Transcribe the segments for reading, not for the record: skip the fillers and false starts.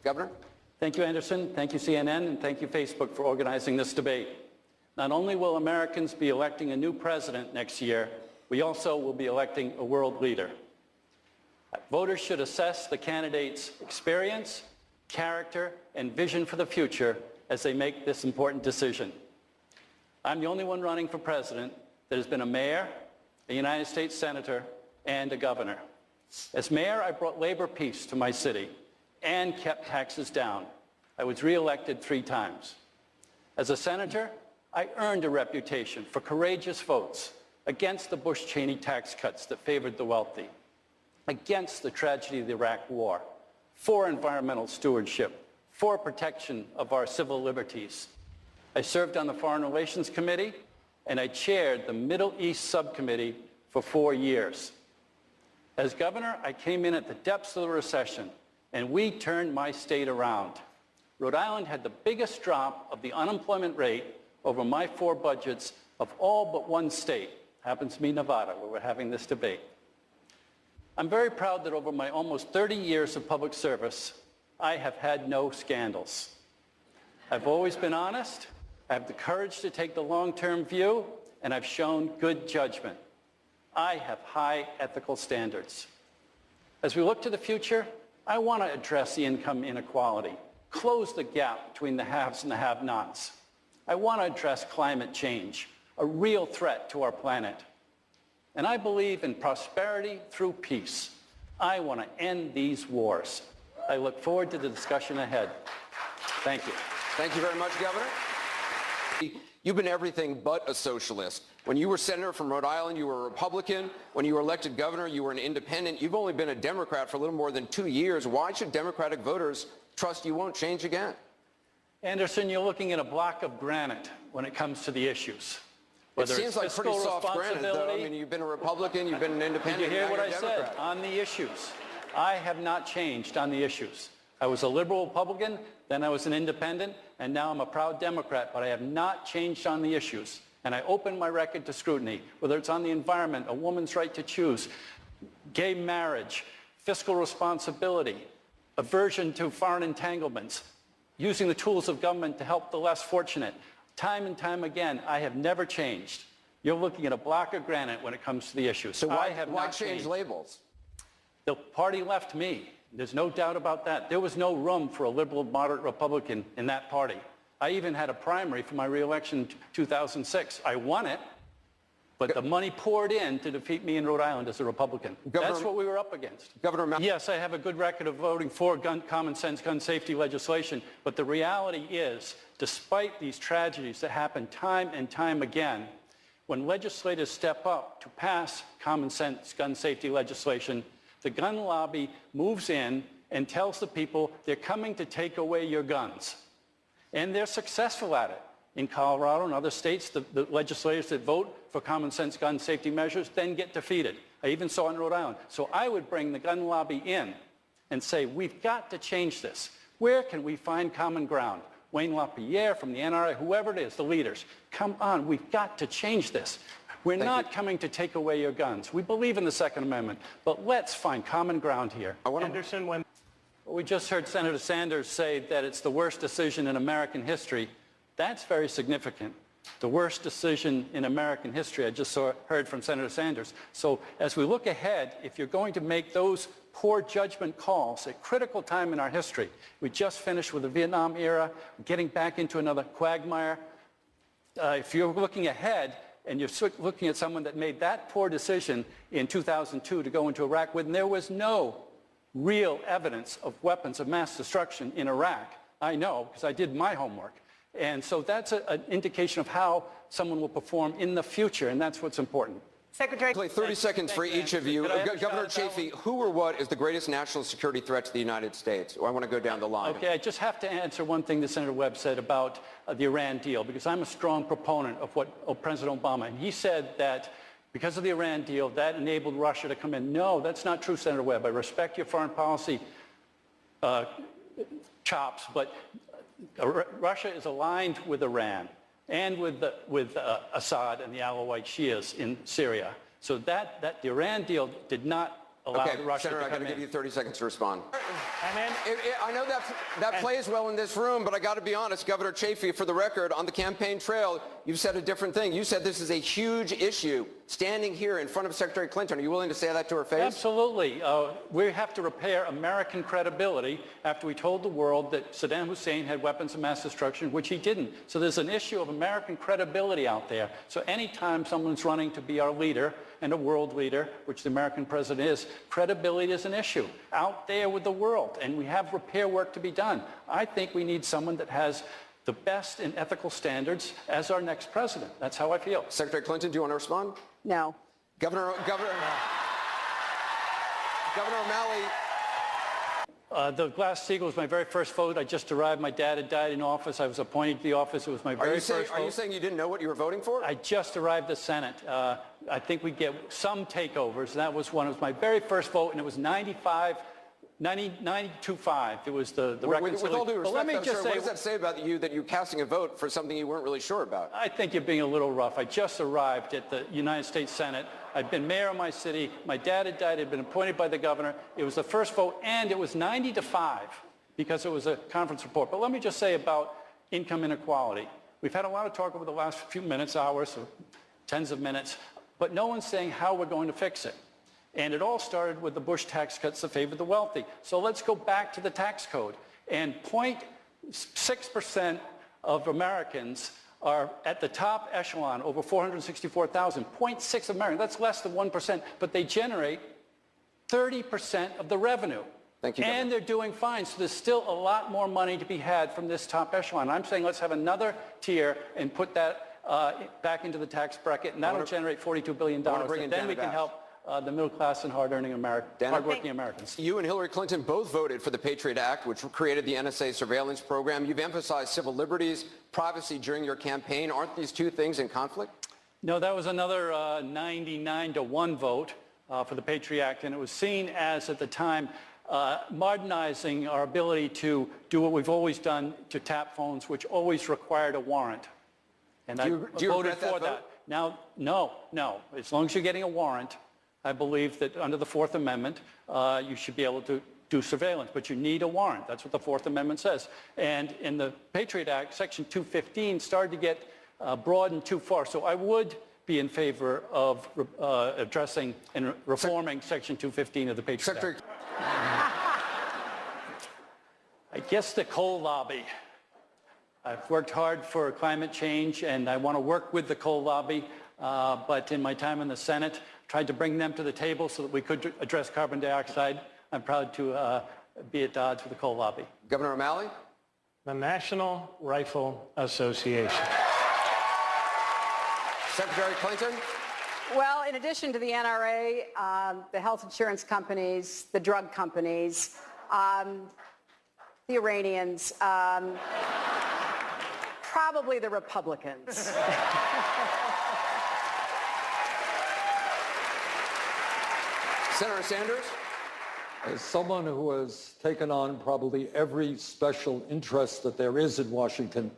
Governor? Thank you, Anderson. Thank you, CNN, and thank you, Facebook, for organizing this debate. Not only will Americans be electing a new president next year, we also will be electing a world leader. Voters should assess the candidate's experience, character, and vision for the future as they make this important decision. I'm the only one running for president that has been a mayor, a United States senator, and a governor. As mayor, I brought labor peace to my city and kept taxes down. I was reelected 3 times. As a senator, I earned a reputation for courageous votes against the Bush-Cheney tax cuts that favored the wealthy, against the tragedy of the Iraq War, for environmental stewardship, for protection of our civil liberties. I served on the Foreign Relations Committee, and I chaired the Middle East Subcommittee for 4 years. As governor, I came in at the depths of the recession, and we turned my state around. Rhode Island had the biggest drop of the unemployment rate over my 4 budgets of all but one state. Happens to be Nevada, where we're having this debate. I'm very proud that over my almost 30 years of public service, I have had no scandals. I've always been honest, I have the courage to take the long-term view, and I've shown good judgment. I have high ethical standards. As we look to the future, I want to address the income inequality, close the gap between the haves and the have-nots. I want to address climate change, a real threat to our planet. And I believe in prosperity through peace. I want to end these wars. I look forward to the discussion ahead. Thank you. Thank you very much, Governor. You've been everything but a socialist. When you were senator from Rhode Island, you were a Republican. When you were elected governor, you were an independent. You've only been a Democrat for a little more than 2 years. Why should Democratic voters trust you won't change again? Anderson, you're looking at a block of granite when it comes to the issues. It seems like pretty soft granite, though. I mean, you've been a Republican, you've been an independent. Did you hear what I said on the issues? I have not changed on the issues. I was a liberal Republican, then I was an independent, and now I'm a proud Democrat, but I have not changed on the issues. And I open my record to scrutiny, whether it's on the environment, a woman's right to choose, gay marriage, fiscal responsibility, aversion to foreign entanglements, using the tools of government to help the less fortunate. Time and time again, I have never changed. You're looking at a block of granite when it comes to the issues. So why change labels? The party left me. There's no doubt about that. There was no room for a liberal, moderate Republican in that party. I even had a primary for my reelection in 2006. I won it, but the money poured in to defeat me in Rhode Island as a Republican. That's what we were up against. Yes, I have a good record of voting for common sense gun safety legislation, but the reality is, despite these tragedies that happen time and time again, when legislators step up to pass common sense gun safety legislation, the gun lobby moves in and tells the people they're coming to take away your guns. And they're successful at it. In Colorado and other states, the legislators that vote for common sense gun safety measures then get defeated. I even saw it in Rhode Island. So I would bring the gun lobby in and say, we've got to change this. Where can we find common ground? Wayne LaPierre from the NRA, whoever it is, the leaders, come on, we've got to change this. We're not coming to take away your guns. We believe in the Second Amendment, but let's find common ground here. Anderson, we just heard Senator Sanders say that it's the worst decision in American history. That's very significant. The worst decision in American history, I just heard from Senator Sanders. So as we look ahead, if you're going to make those poor judgment calls at a critical time in our history, we just finished with the Vietnam era, getting back into another quagmire. If you're looking ahead and you're looking at someone that made that poor decision in 2002 to go into Iraq when there was no real evidence of weapons of mass destruction in Iraq, I know because I did my homework. And so that's an indication of how someone will perform in the future, and that's what's important. Secretary. 30 seconds for each of you. Governor Chafee, who or what is the greatest national security threat to the United States? I want to go down the line. Okay, I just have to answer one thing that Senator Webb said about the Iran deal, because I'm a strong proponent of what President Obama, and he said that because of the Iran deal, that enabled Russia to come in. No, that's not true, Senator Webb. I respect your foreign policy chops, but Russia is aligned with Iran and with Assad and the Alawite Shias in Syria. So that the Iran deal did not allow Okay, the Russians Senator, to I got come to give in. you 30 seconds to respond. And I know that plays well in this room, but I got to be honest, Governor Chafee, for the record, on the campaign trail, you've said a different thing. You said this is a huge issue. Standing here in front of Secretary Clinton, are you willing to say that to her face? Absolutely. We have to repair American credibility after we told the world that Saddam Hussein had weapons of mass destruction, which he didn't. So there's an issue of American credibility out there. So anytime someone's running to be our leader and a world leader, which the American president is, credibility is an issue out there with the world, and we have repair work to be done. I think we need someone that has the best in ethical standards as our next president. That's how I feel. Secretary Clinton, do you want to respond? No. Governor O'Malley. The Glass-Steagall was my very first vote. I just arrived. My dad had died in office. I was appointed to the office. It was my very first vote. Are you saying you didn't know what you were voting for? I just arrived at the Senate. I think we get some takeovers. That was one. It was my very first vote, and it was 92.5. It was the reconciliation. With all due respect, let me though, just sir, say, what does that say about you that you're casting a vote for something you weren't really sure about? I think you're being a little rough. I just arrived at the United States Senate. I'd been mayor of my city. My dad had died. I'd been appointed by the governor. It was the first vote, and it was 90-5 because it was a conference report. But let me just say about income inequality. We've had a lot of talk over the last few minutes, hours, or tens of minutes, but no one's saying how we're going to fix it. And it all started with the Bush tax cuts that favored the wealthy. So let's go back to the tax code. And 0.6% of Americans are at the top echelon, over 464,000. 0.6 of Americans, that's less than 1%, but they generate 30% of the revenue. Thank you, and Governor. they're doing fine. So there's still a lot more money to be had from this top echelon. I'm saying let's have another tier and put that back into the tax bracket, and that'll generate $42 billion. And then we can help the middle class and hardworking Americans. You and Hillary Clinton both voted for the Patriot Act, which created the NSA surveillance program. You've emphasized civil liberties, privacy during your campaign. Aren't these two things in conflict? No, that was another 99-1 vote for the Patriot Act, and it was seen as, at the time, modernizing our ability to do what we've always done to tap phones, which always required a warrant. And do you voted regret for that. Now, no. As long as you're getting a warrant, I believe that under the Fourth Amendment, you should be able to do surveillance, but you need a warrant. That's what the Fourth Amendment says. And in the Patriot Act, Section 215 started to get broadened too far. So I would be in favor of addressing and reforming Section 215 of the Patriot Act. I guess the coal lobby. I've worked hard for climate change, and I want to work with the coal lobby, but in my time in the Senate, tried to bring them to the table so that we could address carbon dioxide. I'm proud to be at odds with the coal lobby. Governor O'Malley? the National Rifle Association. Secretary Clinton? Well, in addition to the NRA, the health insurance companies, the drug companies, the Iranians, probably the Republicans. Senator Sanders? As someone who has taken on probably every special interest that there is in Washington,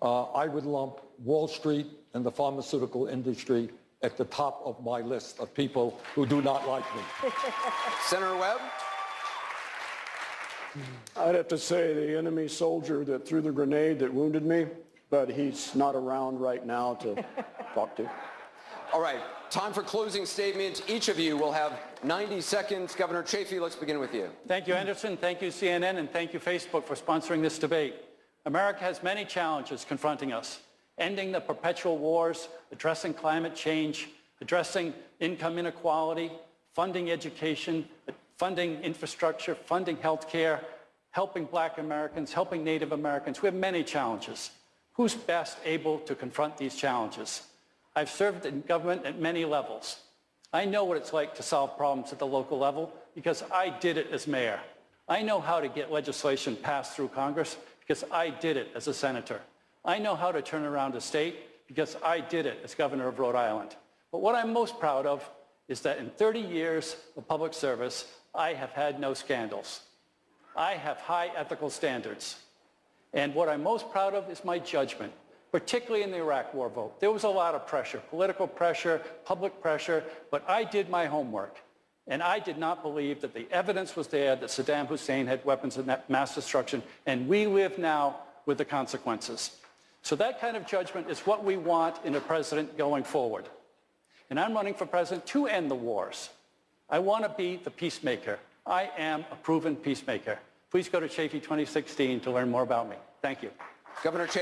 I would lump Wall Street and the pharmaceutical industry at the top of my list of people who do not like me. Senator Webb? I'd have to say the enemy soldier that threw the grenade that wounded me, but he's not around right now to talk to. All right, time for closing statements. Each of you will have 90 seconds. Governor Chafee, let's begin with you. Thank you, Anderson. Thank you, CNN, and thank you, Facebook, for sponsoring this debate. America has many challenges confronting us. Ending the perpetual wars, addressing climate change, addressing income inequality, funding education, funding infrastructure, funding health care, helping Black Americans, helping Native Americans. We have many challenges. Who's best able to confront these challenges? I've served in government at many levels. I know what it's like to solve problems at the local level because I did it as mayor. I know how to get legislation passed through Congress because I did it as a senator. I know how to turn around a state because I did it as governor of Rhode Island. But what I'm most proud of is that in 30 years of public service, I have had no scandals. I have high ethical standards. And what I'm most proud of is my judgment, particularly in the Iraq War vote. There was a lot of pressure, political pressure, public pressure, but I did my homework. And I did not believe that the evidence was there that Saddam Hussein had weapons of mass destruction, and we live now with the consequences. So that kind of judgment is what we want in a president going forward. And I'm running for president to end the wars. I want to be the peacemaker. I am a proven peacemaker. Please go to Chafee 2016 to learn more about me. Thank you. Governor Chafee.